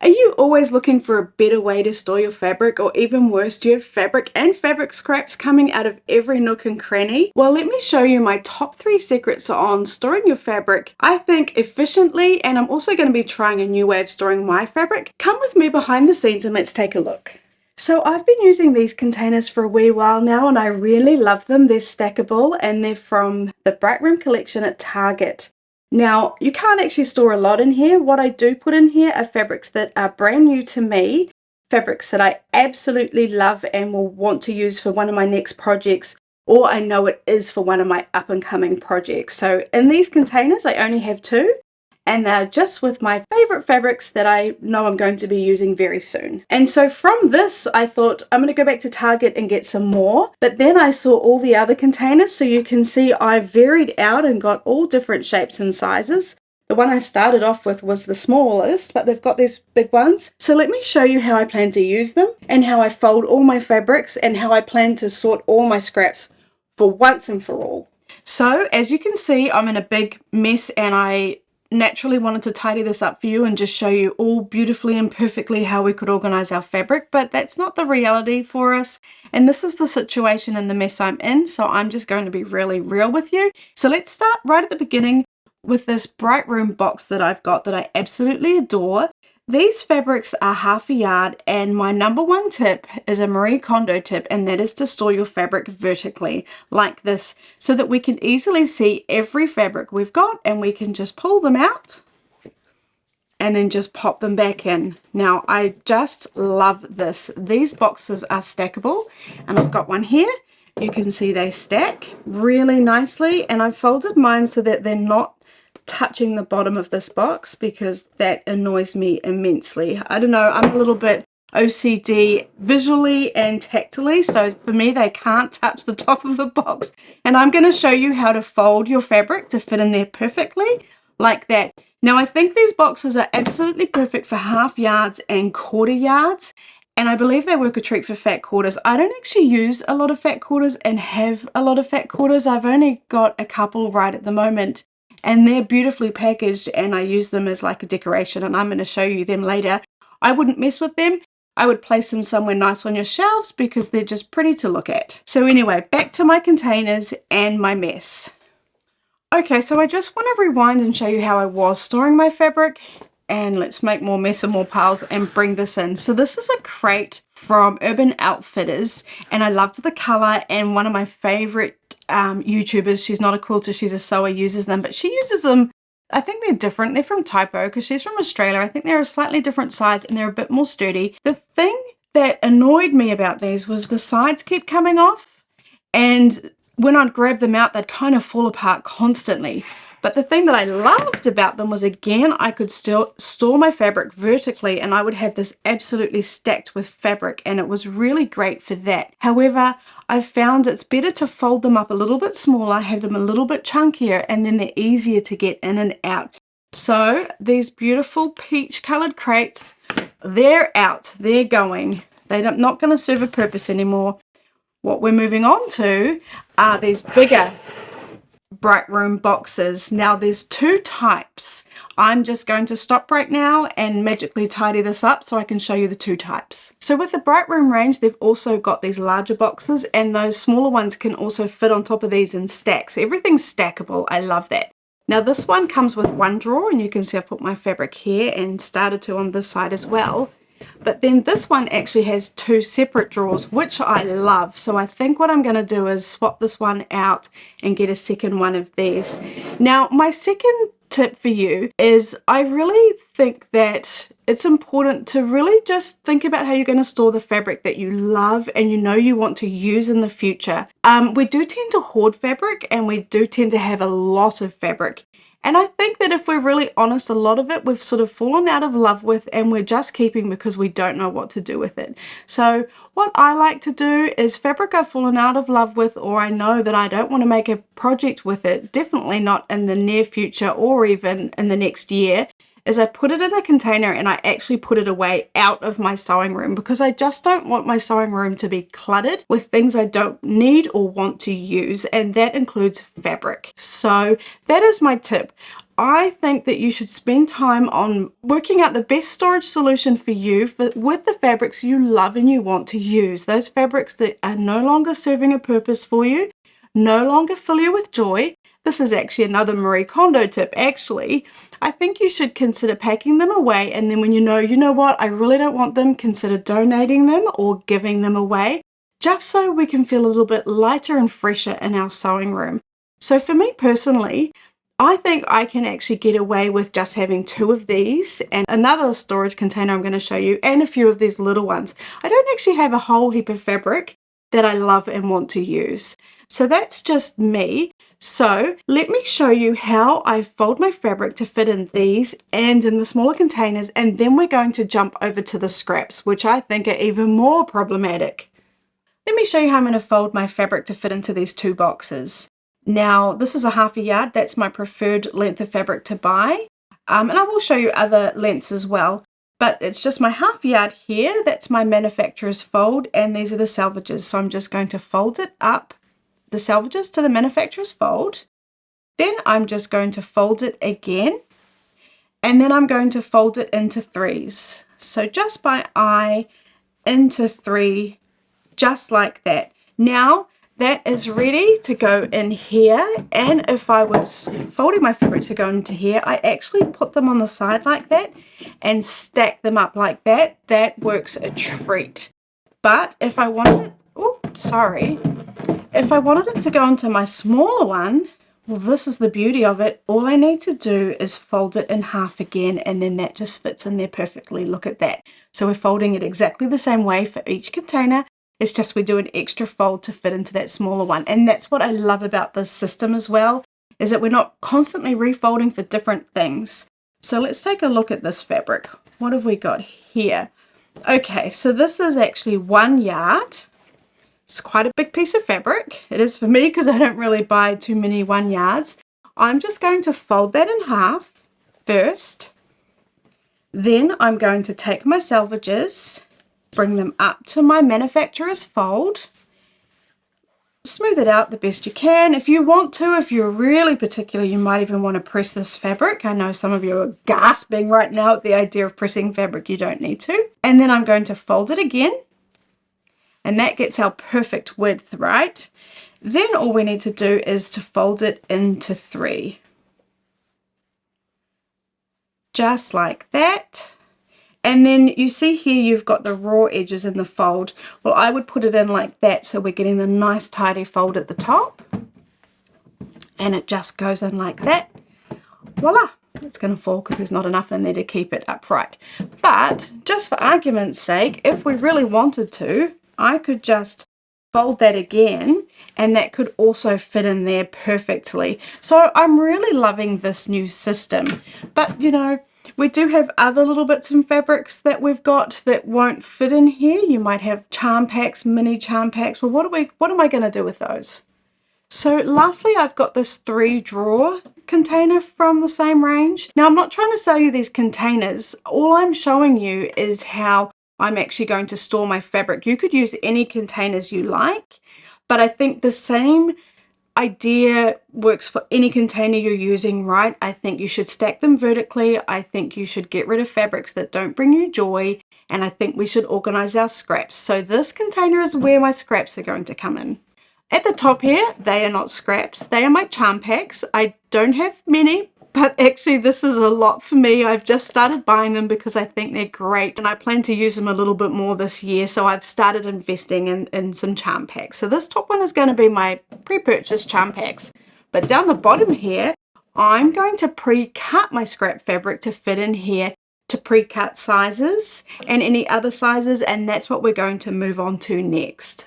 Are you always looking for a better way to store your fabric, or even worse, do you have fabric and fabric scraps coming out of every nook and cranny? Well, let me show you my top 3 secrets on storing your fabric, I think, efficiently, and I'm also going to be trying a new way of storing my fabric. Come with me behind the scenes and let's take a look. So I've been using these containers for a wee while now and I really love them. They're stackable and they're from the Bright Room collection at Target. Now, you can't actually store a lot in here. What I do put in here are fabrics that are brand new to me, fabrics that I absolutely love and will want to use for one of my next projects, or I know it is for one of my up-and-coming projects. So in these containers, I only have 2, and they're just with my favorite fabrics that I know I'm going to be using very soon. And so from this, I thought I'm going to go back to Target and get some more. But then I saw all the other containers, so you can see I varied out and got all different shapes and sizes. The one I started off with was the smallest, but they've got these big ones. So let me show you how I plan to use them and how I fold all my fabrics and how I plan to sort all my scraps for once and for all. So as you can see, I'm in a big mess and I naturally wanted to tidy this up for you and just show you all beautifully and perfectly how we could organize our fabric, but that's not the reality for us, and this is the situation and the mess I'm in, so I'm just going to be really real with you. So let's start right at the beginning with this Bright Room box that I've got that I absolutely adore. These fabrics are half a yard, and my number 1 tip is a Marie Condo tip, and that is to store your fabric vertically like this so that we can easily see every fabric we've got and we can just pull them out and then just pop them back in. Now, I just love this. These boxes are stackable, and I've got one here. You can see they stack really nicely, and I've folded mine so that they're not touching the bottom of this box because that annoys me immensely. I don't know, I'm a little bit OCD visually and tactily, so for me they can't touch the top of the box, and I'm going to show you how to fold your fabric to fit in there perfectly like that. Now, I think these boxes are absolutely perfect for half yards and quarter yards, and I believe they work a treat for fat quarters. I don't actually use a lot of fat quarters and have a lot of fat quarters. I've only got a couple right at the moment, and they're beautifully packaged and I use them as like a decoration, and I'm going to show you them later. I wouldn't mess with them. I would place them somewhere nice on your shelves because they're just pretty to look at. So anyway, back to my containers and my mess. Okay, so I just want to rewind and show you how I was storing my fabric, and let's make more mess and more piles and bring this in. So this is a crate from Urban Outfitters, and I loved the color, and one of my favorite YouTubers, she's not a quilter, she's a sewer, uses them, but she uses them, I think they're different. They're from Typo because she's from Australia. I think they're a slightly different size and they're a bit more sturdy. The thing that annoyed me about these was the sides keep coming off, and when I'd grab them out, they'd kind of fall apart constantly. But the thing that I loved about them was, again, I could still store my fabric vertically and I would have this absolutely stacked with fabric, and it was really great for that. However, I've found it's better to fold them up a little bit smaller, have them a little bit chunkier, and then they're easier to get in and out. So these beautiful peach colored crates, they're out, they're going. They're not going to serve a purpose anymore. What we're moving on to are these bigger Bright Room boxes. Now there's 2 types. I'm just going to stop right now and magically tidy this up so I can show you the 2 types. So with the Bright Room range, they've also got these larger boxes, and those smaller ones can also fit on top of these in stacks. So everything's stackable. I love that. Now this one comes with 1 drawer, and you can see I've put my fabric here and started to on this side as well. But then this one actually has 2 separate drawers, which I love. So I think what I'm going to do is swap this one out and get a second one of these. Now, my second tip for you is I really think that it's important to really just think about how you're going to store the fabric that you love and you know you want to use in the future. We do tend to hoard fabric, and we do tend to have a lot of fabric. And I think that if we're really honest, a lot of it we've sort of fallen out of love with, and we're just keeping because we don't know what to do with it. So what I like to do is fabric I've fallen out of love with, or I know that I don't want to make a project with it, definitely not in the near future or even in the next year, is I put it in a container and I actually put it away out of my sewing room, because I just don't want my sewing room to be cluttered with things I don't need or want to use, and that includes fabric. So that is my tip. I think that you should spend time on working out the best storage solution for you with the fabrics you love and you want to use. Those fabrics that are no longer serving a purpose for you, no longer fill you with joy. This is actually another Marie Kondo tip actually. I think you should consider packing them away, and then when you know what, I really don't want them, consider donating them or giving them away, just so we can feel a little bit lighter and fresher in our sewing room. So for me personally, I think I can actually get away with just having 2 of these and another storage container I'm going to show you, and a few of these little ones. I don't actually have a whole heap of fabric that I love and want to use. So that's just me. So let me show you how I fold my fabric to fit in these and in the smaller containers, and then we're going to jump over to the scraps, which I think are even more problematic. Let me show you how I'm going to fold my fabric to fit into these 2 boxes. Now this is a 1/2 yard, that's my preferred length of fabric to buy, and I will show you other lengths as well. But it's just my 1/2 yard here, that's my manufacturer's fold, and these are the selvages. So I'm just going to fold it up, the selvages to the manufacturer's fold. Then I'm just going to fold it again, and then I'm going to fold it into 3s. So just by eye into 3, just like that. Now that is ready to go in here, and if I was folding my fabric to go into here, I actually put them on the side like that and stack them up like that. That works a treat. But if I wanted it, if I wanted it to go into my smaller one, well, this is the beauty of it. All I need to do is fold it in half again, and then that just fits in there perfectly. Look at that. So we're folding it exactly the same way for each container. It's just we do an extra fold to fit into that smaller one. And that's what I love about this system as well, is that we're not constantly refolding for different things. So let's take a look at this fabric. What have we got here? Okay, so this is actually 1 yard. It's quite a big piece of fabric. It is for me because I don't really buy too many 1 yards. I'm just going to fold that in half first. Then I'm going to take my selvages, bring them up to my manufacturer's fold, smooth it out the best you can. If you want to, if you're really particular, you might even want to press this fabric. I know some of you are gasping right now at the idea of pressing fabric. You don't need to. And then I'm going to fold it again, and that gets our perfect width, right? Then all we need to do is to fold it into 3. Just like that. And then you see here you've got the raw edges in the fold. Well, I would put it in like that so we're getting the nice tidy fold at the top. And it just goes in like that. Voila! It's going to fall because there's not enough in there to keep it upright. But just for argument's sake, if we really wanted to, I could just fold that again, and that could also fit in there perfectly. So I'm really loving this new system. But you know, we do have other little bits and fabrics that we've got that won't fit in here. You might have charm packs, mini charm packs. Well, what am I going to do with those? So lastly, I've got this 3 drawer container from the same range. Now, I'm not trying to sell you these containers. All I'm showing you is how I'm actually going to store my fabric. You could use any containers you like, but I think the same idea works for any container you're using, right? I think you should stack them vertically. I think you should get rid of fabrics that don't bring you joy, and I think we should organize our scraps. So this container is where my scraps are going to come in. At the top here, they are not scraps, they are my charm packs. I don't have many, but actually this is a lot for me. I've just started buying them because I think they're great, and I plan to use them a little bit more this year, so I've started investing in some charm packs. So this top one is going to be my pre-purchased charm packs. But down the bottom here, I'm going to pre-cut my scrap fabric to fit in here to pre-cut sizes and any other sizes, and that's what we're going to move on to next.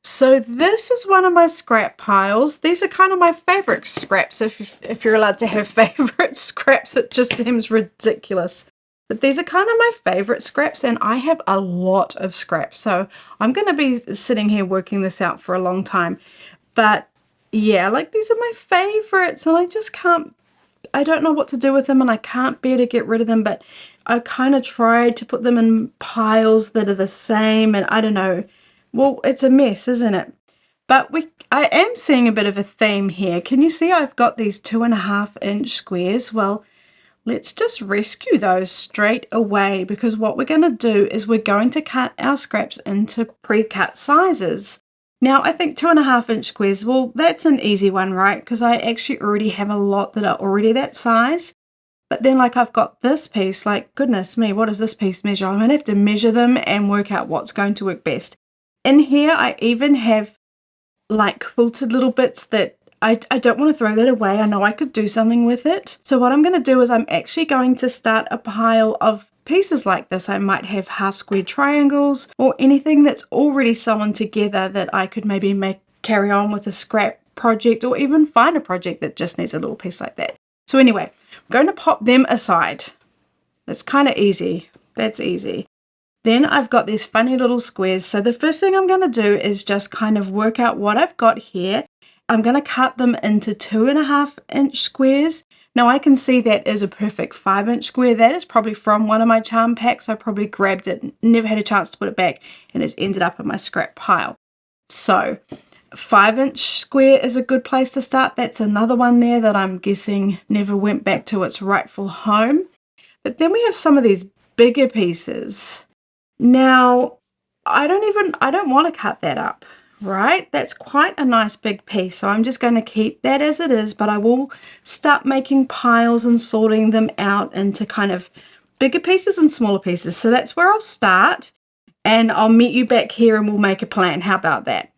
So this is one of my scrap piles. These are kind of my favorite scraps. If you're allowed to have favorite scraps, it just seems ridiculous. But these are kind of my favorite scraps, and I have a lot of scraps. So I'm going to be sitting here working this out for a long time. But yeah, like these are my favorites, and I just can't, I don't know what to do with them, and I can't bear to get rid of them. But I kind of tried to put them in piles that are the same, and I don't know. Well, it's a mess, isn't it? But I am seeing a bit of a theme here. Can you see I've got these 2.5-inch squares? Well, let's just rescue those straight away, because what we're going to do is we're going to cut our scraps into pre-cut sizes. Now, I think 2.5-inch squares, well, that's an easy one, right? Because I actually already have a lot that are already that size. But then, like, I've got this piece, like, goodness me, what does this piece measure? I'm going to have to measure them and work out what's going to work best. In here, I even have, like, quilted little bits that I don't want to throw that away. I know I could do something with it. So what I'm going to do is I'm actually going to start a pile of pieces like this. I might have half square triangles or anything that's already sewn together that I could maybe carry on with a scrap project, or even find a project that just needs a little piece like that. So anyway, I'm going to pop them aside. That's kind of easy. That's easy. Then I've got these funny little squares. So the first thing I'm going to do is just kind of work out what I've got here. I'm going to cut them into 2.5-inch squares. Now I can see that is a perfect 5-inch square. That is probably from one of my charm packs. I probably grabbed it, never had a chance to put it back, and it's ended up in my scrap pile. So 5-inch square is a good place to start. That's another one there that I'm guessing never went back to its rightful home. But then we have some of these bigger pieces. Now, I don't want to cut that up, right? That's quite a nice big piece. So I'm just going to keep that as it is, but I will start making piles and sorting them out into kind of bigger pieces and smaller pieces. So that's where I'll start, and I'll meet you back here and we'll make a plan. How about that?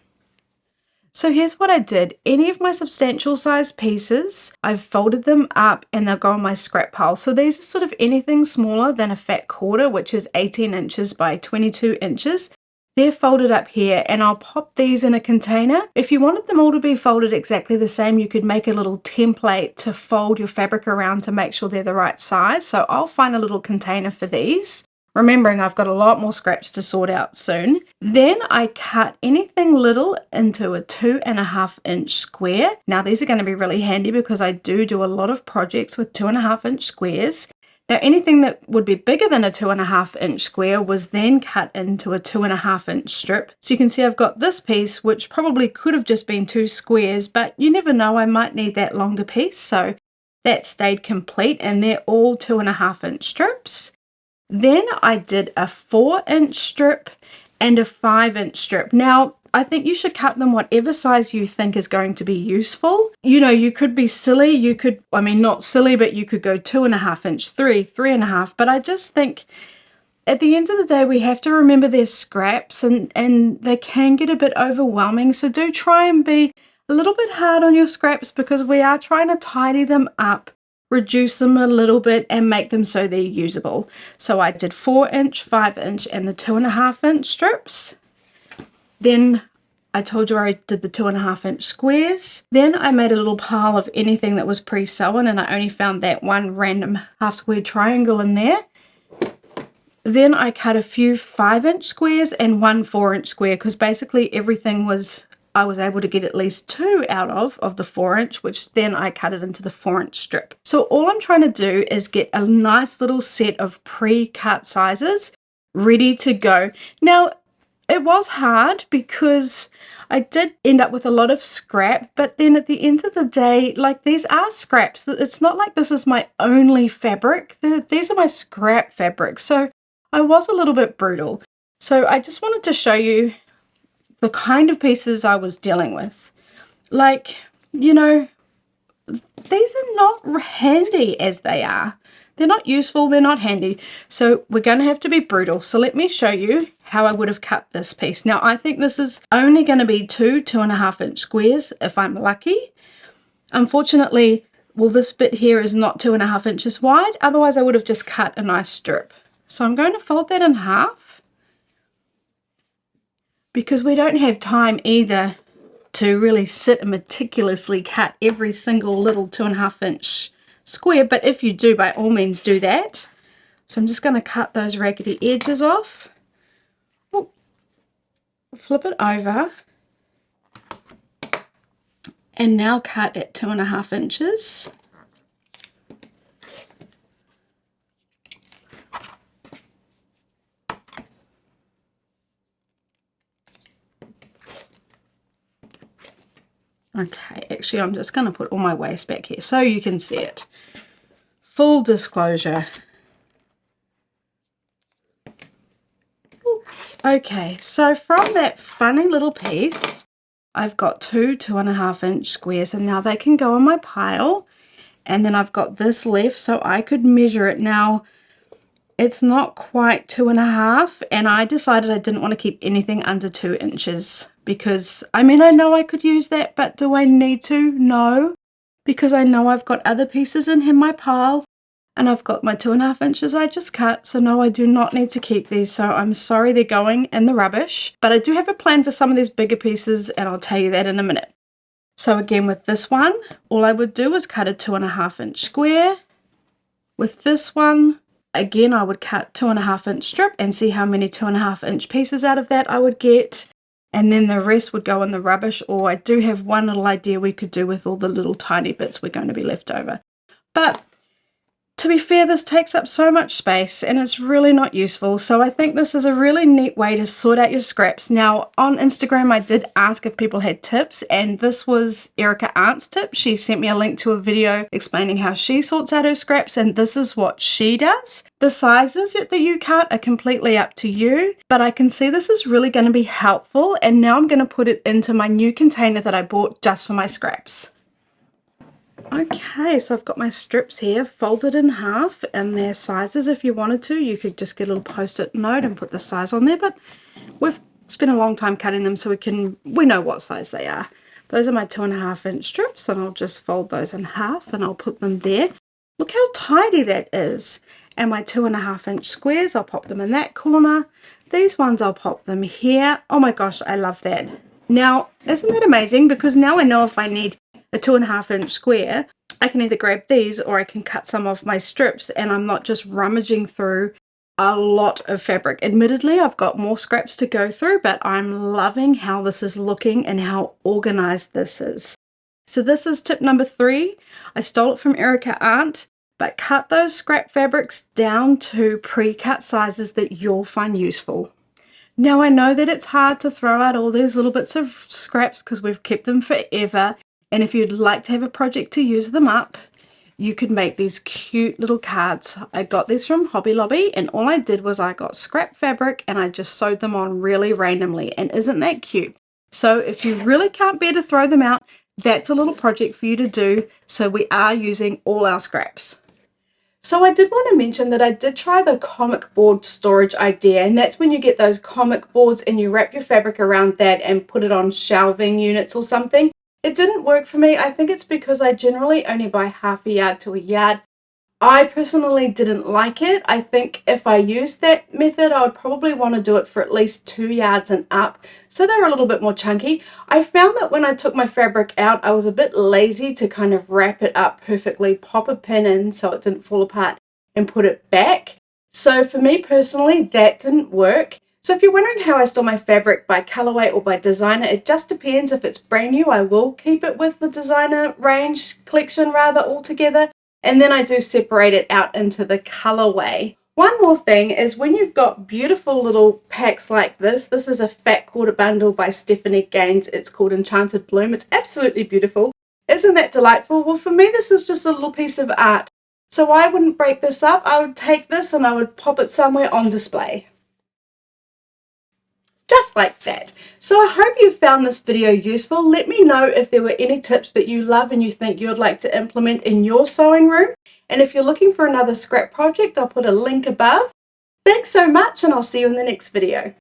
So here's what I did. Any of my substantial size pieces, I've folded them up and they'll go on my scrap pile. So these are sort of anything smaller than a fat quarter, which is 18 inches by 22 inches. They're folded up here, and I'll pop these in a container. If you wanted them all to be folded exactly the same, you could make a little template to fold your fabric around to make sure they're the right size. So I'll find a little container for these, remembering I've got a lot more scraps to sort out soon. Then I cut anything little into a 2.5-inch square. Now these are going to be really handy because I do a lot of projects with 2.5-inch squares. Now anything that would be bigger than a 2.5-inch square was then cut into a 2.5-inch strip. So you can see I've got this piece, which probably could have just been 2 squares, but you never know, I might need that longer piece. So that stayed complete, and they're all 2.5-inch strips. Then I did a 4-inch strip and a 5-inch strip. Now, I think you should cut them whatever size you think is going to be useful. You know, you could be silly. You could, I mean, not silly, but you could go 2.5-inch, 3.5. But I just think at the end of the day, we have to remember they're scraps, and they can get a bit overwhelming. So do try and be a little bit hard on your scraps, because we are trying to tidy them up, reduce them a little bit, and make them so they're usable. So I did 4-inch, 5-inch, and the 2.5-inch strips. Then I told you I did the 2.5-inch squares. Then I made a little pile of anything that was pre-sewn, and I only found that one random half square triangle in there. Then I cut a few 5-inch squares and one 4-inch square, because basically everything I was able to get at least 2 out of the 4-inch, which then I cut it into the 4-inch strip. So all I'm trying to do is get a nice little set of pre-cut sizes ready to go. Now, it was hard because I did end up with a lot of scrap, but then at the end of the day, like, these are scraps. It's not like this is my only fabric. These are my scrap fabrics. So I was a little bit brutal. So I just wanted to show you the kind of pieces I was dealing with. Like, you know, these are not handy as they are. They're not useful, they're not handy. So we're going to have to be brutal. So let me show you how I would have cut this piece. Now I think this is only going to be 2.5-inch squares if I'm lucky. Unfortunately, well, this bit here is not 2.5 inches wide. Otherwise I would have just cut a nice strip. So I'm going to fold that in half, because we don't have time either to really sit and meticulously cut every single little 2.5-inch square. But if you do, by all means do that. So I'm just going to cut those raggedy edges off. Oh, flip it over, and now cut at 2.5 inches. Okay, actually I'm just going to put all my waste back here so you can see it. Full disclosure. Okay, so from that funny little piece, I've got two 2.5-inch squares, and now they can go on my pile. And then I've got this left, so I could measure it. Now, it's not quite 2.5, and I decided I didn't want to keep anything under 2 inches because, I mean, I know I could use that, but do I need to? No, because I know I've got other pieces in my pile, and I've got my 2.5 inches I just cut, so no, I do not need to keep these, so I'm sorry they're going in the rubbish. But I do have a plan for some of these bigger pieces, and I'll tell you that in a minute. So again, with this one, all I would do is cut a 2.5-inch square. With this one, again, I would cut 2.5-inch strip and see how many 2.5-inch pieces out of that I would get. And then the rest would go in the rubbish, or I do have one little idea we could do with all the little tiny bits we're going to be left over. But to be fair, this takes up so much space and it's really not useful. So I think this is a really neat way to sort out your scraps. Now on Instagram, I did ask if people had tips, and this was Erica Arndt's tip. She sent me a link to a video explaining how she sorts out her scraps, and this is what she does. The sizes that you cut are completely up to you, but I can see this is really going to be helpful. And now I'm going to put it into my new container that I bought just for my scraps. Okay, so I've got my strips here folded in half, and their sizes. If you wanted to, you could just get a little post-it note and put the size on there, but we've spent a long time cutting them, so we know what size they are. Those are my 2.5-inch strips, and I'll just fold those in half and I'll put them there. Look how tidy that is. And my 2.5-inch squares, I'll pop them in that corner. These ones, I'll pop them here. Oh my gosh, I love that. Now, isn't that amazing? Because now I know if I need a 2.5-inch square, I can either grab these or I can cut some of my strips, and I'm not just rummaging through a lot of fabric. Admittedly, I've got more scraps to go through, but I'm loving how this is looking and how organized this is. So this is tip number 3. I stole it from Erica Arndt, but cut those scrap fabrics down to pre-cut sizes that you'll find useful. Now I know that it's hard to throw out all these little bits of scraps because we've kept them forever. And if you'd like to have a project to use them up, you could make these cute little cards. I got these from Hobby Lobby, and all I did was I got scrap fabric and I just sewed them on really randomly. And isn't that cute? So if you really can't bear to throw them out, that's a little project for you to do. So we are using all our scraps. So I did want to mention that I did try the comic board storage idea, and that's when you get those comic boards and you wrap your fabric around that and put it on shelving units or something. It didn't work for me. I think it's because I generally only buy half a yard to a yard. I personally didn't like it. I think if I used that method, I would probably want to do it for at least 2 yards and up, so they're a little bit more chunky. I found that when I took my fabric out, I was a bit lazy to kind of wrap it up perfectly, pop a pin in so it didn't fall apart, and put it back. So for me personally, that didn't work. So if you're wondering how I store my fabric by colorway or by designer, it just depends. If it's brand new, I will keep it with the designer range collection rather altogether. And then I do separate it out into the colorway. One more thing is when you've got beautiful little packs like this is a fat quarter bundle by Stephanie Gaines. It's called Enchanted Bloom. It's absolutely beautiful. Isn't that delightful? Well, for me, this is just a little piece of art. So I wouldn't break this up. I would take this and I would pop it somewhere on display. Just like that. So I hope you found this video useful. Let me know if there were any tips that you love and you think you'd like to implement in your sewing room. And if you're looking for another scrap project, I'll put a link above. Thanks so much, and I'll see you in the next video.